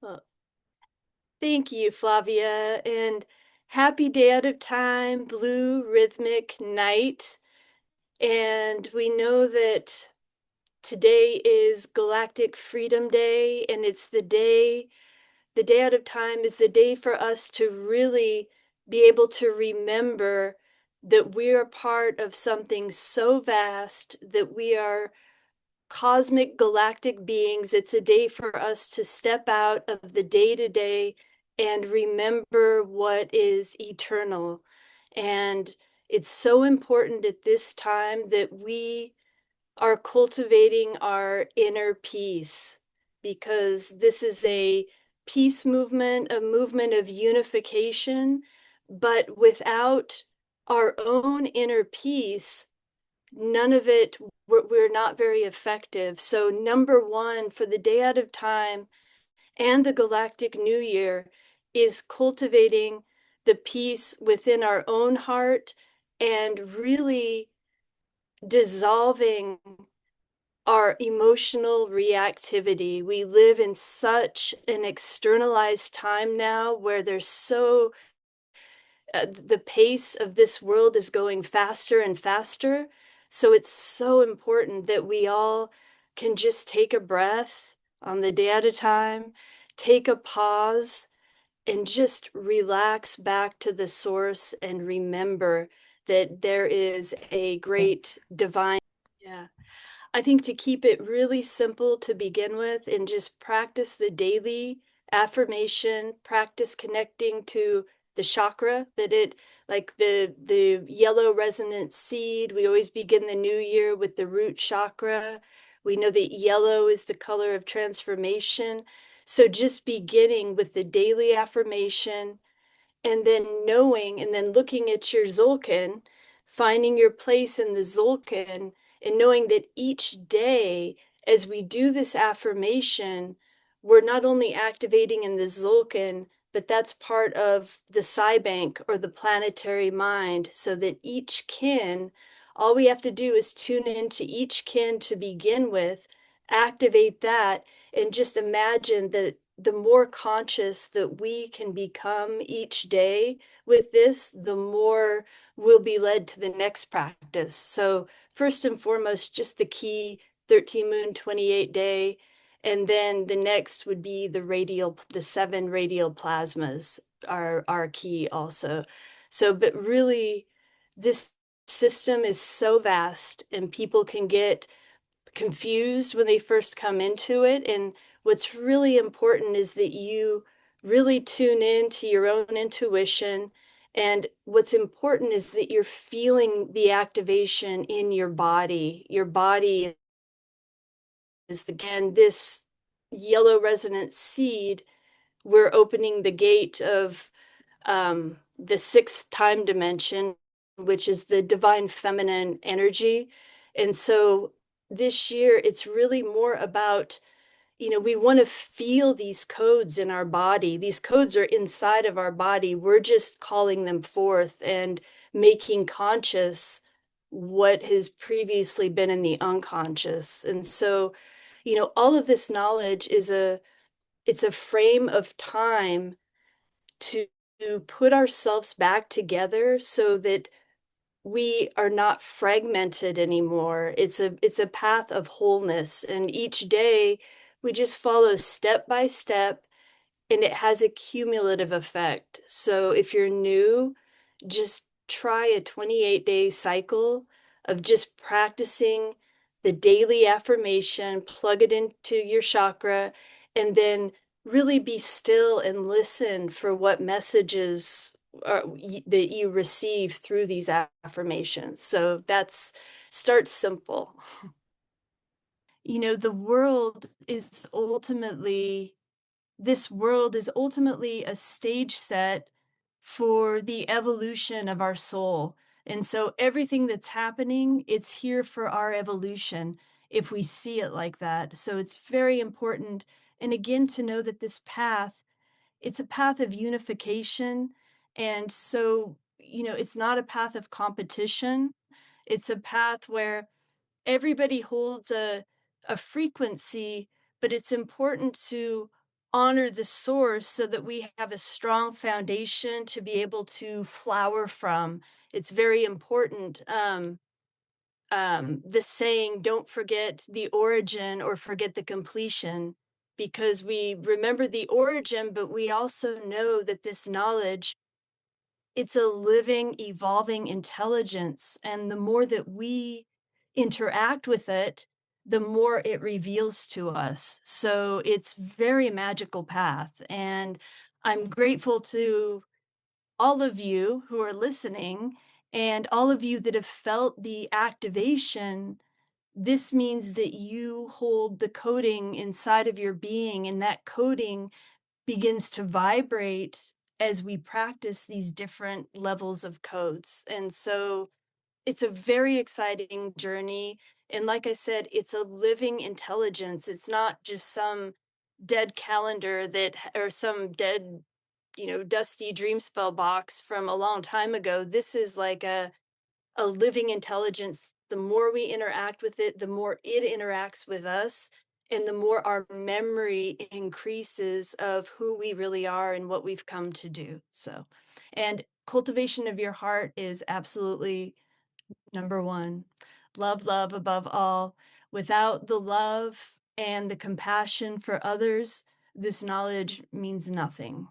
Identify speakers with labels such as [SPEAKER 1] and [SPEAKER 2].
[SPEAKER 1] Well, thank you, Flavia, and happy day out of time, blue rhythmic night. And we know that today is Galactic Freedom Day, and it's the day out of time is the day for us to really be able to remember that we are part of something so vast, that we are cosmic galactic beings. It's a day for us to step out of the day to day and remember what is eternal. And it's so important at this time that we are cultivating our inner peace, because this is a peace movement, a movement of unification. But without our own inner peace, none of it, we're not very effective. So number one for the day out of time and the galactic new year is cultivating the peace within our own heart and really dissolving our emotional reactivity. We live in such an externalized time now where there's so the pace of this world is going faster and faster. So it's so important that we all can just take a breath on the day at a time, take a pause, and just relax back to the source and remember that there is a great divine. Yeah. I think to keep it really simple to begin with and just practice the daily affirmation, practice connecting to the chakra that it, like the yellow resonant seed. We always begin the new year with the root chakra. We know that yellow is the color of transformation. So just beginning with the daily affirmation, and then knowing and then looking at your Zolkin, finding your place in the Zolkin, and knowing that each day as we do this affirmation, we're not only activating in the Zolkin, but that's part of the Psi Bank or the planetary mind, so that each kin, all we have to do is tune into each kin to begin with, activate that, and just imagine that the more conscious that we can become each day with this, the more we'll be led to the next practice. So first and foremost, just the key 13 moon 28 day. And then the next would be the 7 radial plasmas are key also. So, but really, this system is so vast and people can get confused when they first come into it. And what's really important is that you really tune in to your own intuition. And what's important is that you're feeling the activation in your body. Your body is, again, this yellow resonant seed. We're opening the gate of the 6th time dimension, which is the divine feminine energy. And so this year, it's really more about, we want to feel these codes in our body. These codes are inside of our body. We're just calling them forth and making conscious what has previously been in the unconscious. And so, all of this knowledge it's a frame of time to put ourselves back together so that we are not fragmented anymore. It's a path of wholeness, and each day we just follow step by step, and it has a cumulative effect. So if you're new, just try a 28-day cycle of just practicing the daily affirmation, plug it into your chakra, and then really be still and listen for what messages that you receive through these affirmations. So that's start simple. The world is ultimately this world is ultimately a stage set for the evolution of our soul. And so everything that's happening, it's here for our evolution if we see it like that. So it's very important. And again, to know that this path, it's a path of unification. And so, it's not a path of competition. It's a path where everybody holds a frequency, but it's important to honor the source so that we have a strong foundation to be able to flower from. It's very important. The saying, don't forget the origin or forget the completion, because we remember the origin, but we also know that this knowledge, it's a living, evolving intelligence. And the more that we interact with it, the more it reveals to us. So it's very magical path. And I'm grateful to all of you who are listening and all of you that have felt the activation. This means that you hold the coding inside of your being, and that coding begins to vibrate as we practice these different levels of codes. And so it's a very exciting journey. And like I said, it's a living intelligence. It's not just some dead calendar or some dead, dusty dream spell box from a long time ago. This is like a living intelligence. The more we interact with it, the more it interacts with us, and the more our memory increases of who we really are and what we've come to do. So, and cultivation of your heart is absolutely number one. Love, love above all. Without the love and the compassion for others, this knowledge means nothing.